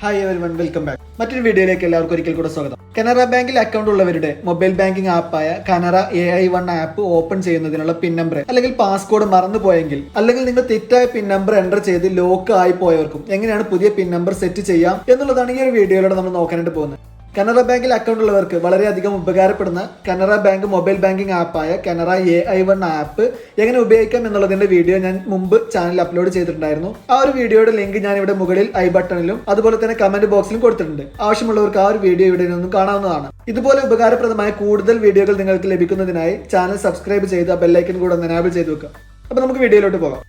Hi everyone, welcome back. മറ്റൊരു വീഡിയോയിലേക്ക് എല്ലാവർക്കും ഒരിക്കൽ കൂടെ സ്വാഗതം. കനറ ബാങ്കിൽ അക്കൗണ്ട് ഉള്ളവരുടെ മൊബൈൽ ബാങ്കിംഗ് ആപ്പായ കനറ AI1 ആപ്പ് ഓപ്പൺ ചെയ്യുന്നതിനുള്ള പിൻ നമ്പർ അല്ലെങ്കിൽ പാസ്കോഡ് മറന്നുപോയെങ്കിൽ അല്ലെങ്കിൽ നിങ്ങൾ തെറ്റായ പിൻ നമ്പർ എൻ്റർ ചെയ്ത് ലോക്ക് ആയി പോയവർക്കും എങ്ങനെയാണ് പുതിയ പിൻ നമ്പർ സെറ്റ് ചെയ്യാം എന്നുള്ളതാണ് ഈ ഒരു വീഡിയോയിലൂടെ നമ്മൾ നോക്കാനായിട്ട് പോകുന്നത്. കനറ ബാങ്കിൽ അക്കൗണ്ട് ഉള്ളവർക്ക് വളരെയധികം ഉപകാരപ്പെടുന്ന കനറ ബാങ്ക് മൊബൈൽ ബാങ്കിംഗ് ആപ്പായ കനറ AI1 ആപ്പ് എങ്ങനെ ഉപയോഗിക്കാം എന്നുള്ളതിന്റെ വീഡിയോ ഞാൻ മുമ്പ് ചാനലിൽ അപ്ലോഡ് ചെയ്തിട്ടുണ്ടായിരുന്നു. ആ ഒരു വീഡിയോയുടെ ലിങ്ക് ഞാൻ ഇവിടെ മുകളിൽ ഐ ബട്ടണിലും അതുപോലെ തന്നെ കമന്റ് ബോക്സിലും കൊടുത്തിട്ടുണ്ട്. ആവശ്യമുള്ളവർക്ക് ആ ഒരു വീഡിയോ ഇവിടെ നിന്നും കാണാവുന്നതാണ്. ഇതുപോലെ ഉപകാരപ്രദമായ കൂടുതൽ വീഡിയോകൾ നിങ്ങൾക്ക് ലഭിക്കുന്നതിനായി ചാനൽ സബ്സ്ക്രൈബ് ചെയ്ത് ആ ബെല്ലൈക്കൻ കൂടെ ഒന്ന് എനാബിൾ ചെയ്ത് വെക്കുക. അപ്പോൾ നമുക്ക് വീഡിയോയിലോട്ട് പോകാം.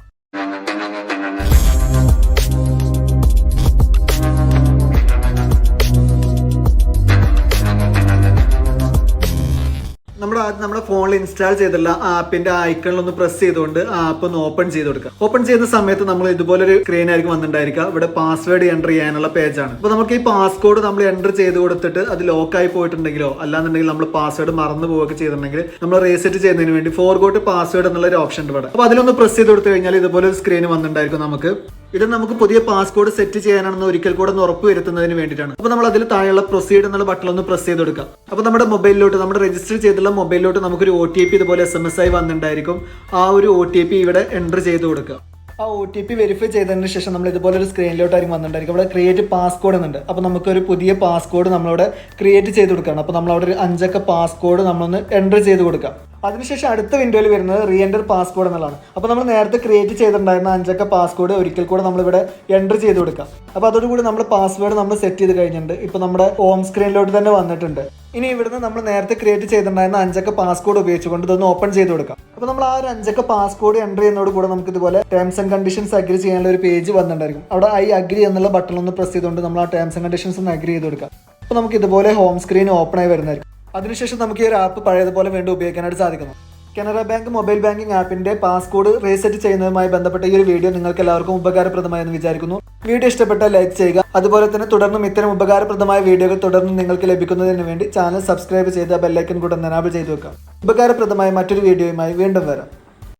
നമ്മുടെ ഫോണിൽ ഇൻസ്റ്റാൾ ചെയ്തിട്ടുള്ള ആപ്പിന്റെ ഐക്കണിൽ ഒന്ന് പ്രസ് ചെയ്തുകൊണ്ട് ആപ്പ് ഒന്ന് ഓപ്പൺ ചെയ്ത് കൊടുക്കുക. ഓപ്പൺ ചെയ്യുന്ന സമയത്ത് നമ്മൾ ഇതുപോലൊരു സ്ക്രീൻ ആയിരിക്കും വന്നിട്ടുണ്ടായിരിക്കുക. ഇവിടെ പാസ്വേഡ് എൻ്റർ ചെയ്യാനുള്ള പേജാണ്. അപ്പോൾ നമുക്ക് ഈ പാസ്കോഡ് നമ്മൾ എൻ്റർ ചെയ്ത് കൊടുത്തിട്ട് അത് ലോക്കായി പോയിട്ടുണ്ടെങ്കിലോ അല്ലാന്നുണ്ടെങ്കിൽ നമ്മൾ പാസ്വേഡ് മറന്നു പോവുകയൊക്കെ ചെയ്തിട്ടുണ്ടെങ്കിൽ നമ്മൾ റീസെറ്റ് ചെയ്യുന്നതിന് വേണ്ടി ഫോർഗോട്ട് പാസ്വേഡ് എന്നുള്ള ഒരു ഓപ്ഷൻ ഉണ്ട് ഇവിടെ. അപ്പോൾ അതിലൊന്ന് പ്രസ് ചെയ്ത് കൊടുത്തു കഴിഞ്ഞാൽ ഇതുപോലെ ഒരു സ്ക്രീൻ വന്നിട്ടുണ്ടായിരിക്കും. ഇത് നമുക്ക് പുതിയ പാസ്കോഡ് സെറ്റ് ചെയ്യാനാണെന്ന് ഒരിക്കൽ കൂടെ ഒന്ന് ഉറപ്പ് വരുത്തുന്നതിന് വേണ്ടിയിട്ടാണ്. അപ്പോൾ നമ്മൾ അതിൽ താഴെയുള്ള പ്രൊസീഡ് എന്നുള്ള ബട്ടൺ ഒന്ന് പ്രസ് ചെയ്ത് കൊടുക്കാം. അപ്പോൾ നമ്മുടെ മൊബൈലിലോട്ട് നമ്മുടെ രജിസ്റ്റർ ചെയ്തിട്ടുള്ള മൊബൈലിലോട്ട് നമുക്കൊരു OTP ഇതുപോലെ SMS ആയി വന്നിട്ടുണ്ടായിരിക്കും. ആ ഒരു OTP ഇവിടെ എൻ്റർ ചെയ്ത് കൊടുക്കുക. ആ OTP വെരിഫൈ ചെയ്തതിന് ശേഷം നമ്മൾ ഇതുപോലെ ഒരു സ്ക്രീനിലോട്ടായിരിക്കും വന്നിട്ടുണ്ടായിരിക്കും. അവിടെ ക്രിയേറ്റ് പാസ്കോഡ് എന്നുണ്ട്. അപ്പോൾ നമുക്കൊരു പുതിയ പാസ്കോഡ് നമ്മളവിടെ ക്രിയേറ്റ് ചെയ്ത് കൊടുക്കുകയാണ്. അപ്പോൾ നമ്മളവിടെ ഒരു 5 അക്ക പാസ്കോഡ് നമ്മളൊന്ന് എൻ്റർ ചെയ്ത് കൊടുക്കാം. അതിനുശേഷം അടുത്ത വിൻഡോയിൽ വരുന്നത് റീ എൻ്റർ പാസ്കോഡ് എന്നുള്ളതാണ്. അപ്പോൾ നമ്മൾ നേരത്തെ ക്രിയേറ്റ് ചെയ്തിട്ടുണ്ടായിരുന്ന 5 അക്ക പാസ്കോഡ് ഒരിക്കൽ കൂടെ നമ്മളിവിടെ എൻ്റർ ചെയ്ത് കൊടുക്കാം. അപ്പോൾ അതോടുകൂടി നമ്മൾ പാസ്വേഡ് നമ്മൾ സെറ്റ് ചെയ്ത് കഴിഞ്ഞിട്ടുണ്ട്. ഇപ്പോൾ നമ്മുടെ ഹോം സ്ക്രീനിലോട്ട് തന്നെ വന്നിട്ടുണ്ട്. ഇനി ഇവിടുന്ന് നമ്മൾ നേരത്തെ ക്രിയേറ്റ് ചെയ്തിട്ടുണ്ടായിരുന്ന 5 അക്ക പാസ്കോഡ് ഉപയോഗിച്ചുകൊണ്ട് ഇതൊന്ന് ഓപ്പൺ ചെയ്ത് കൊടുക്കാം. അപ്പോൾ നമ്മൾ ആ ഒരു 5 അക്ക പാസ്കോഡ് എൻ്റർ ചെയ്യുന്നതോട് കൂടെ നമുക്ക് ഇതുപോലെ ടേംസ് ആൻഡ് കണ്ടീഷൻസ് അഗ്രി ചെയ്യാനുള്ള ഒരു പേജ് വന്നിട്ടുണ്ടായിരിക്കും. അവിടെ ഐ അഗ്രി എന്നുള്ള ബട്ടൺ ഒന്ന് പ്രസ് ചെയ്തുകൊണ്ട് നമ്മൾ ആ ടേംസ് ആൻഡ് കണ്ടീഷൻസ് ഒന്ന് അഗ്രി ചെയ്ത് കൊടുക്കാം. അപ്പോൾ നമുക്ക് ഇതുപോലെ ഹോം സ്ക്രീൻ ഓപ്പൺ ആയി വരുന്നതായിരിക്കും. അതിനുശേഷം നമുക്ക് ഈ ഒരു ആപ്പ് പഴയതുപോലെ വീണ്ടും ഉപയോഗിക്കാനായിട്ട് സാധിക്കുന്നു. കനറ ബാങ്ക് മൊബൈൽ ബാങ്കിംഗ് ആപ്പിന്റെ പാസ്കോഡ് റീസെറ്റ് ചെയ്യുന്നതുമായി ബന്ധപ്പെട്ട ഈ ഒരു വീഡിയോ നിങ്ങൾക്ക് എല്ലാവർക്കും ഉപകാരപ്രദമായെന്ന് വിചാരിക്കുന്നു. വീഡിയോ ഇഷ്ടപ്പെട്ടാൽ ലൈക്ക് ചെയ്യുക. അതുപോലെ തന്നെ തുടർന്നും ഇത്തരം ഉപകാരപ്രദമായ വീഡിയോകൾ തുടർന്നും നിങ്ങൾക്ക് ലഭിക്കുന്നതിന് വേണ്ടി ചാനൽ സബ്സ്ക്രൈബ് ചെയ്ത് ബെല്ലൈക്കൻ കൂടെ എനാബിൾ ചെയ്ത് വെക്കാം. ഉപകാരപ്രദമായ മറ്റൊരു വീഡിയോയുമായി വീണ്ടും വരാം.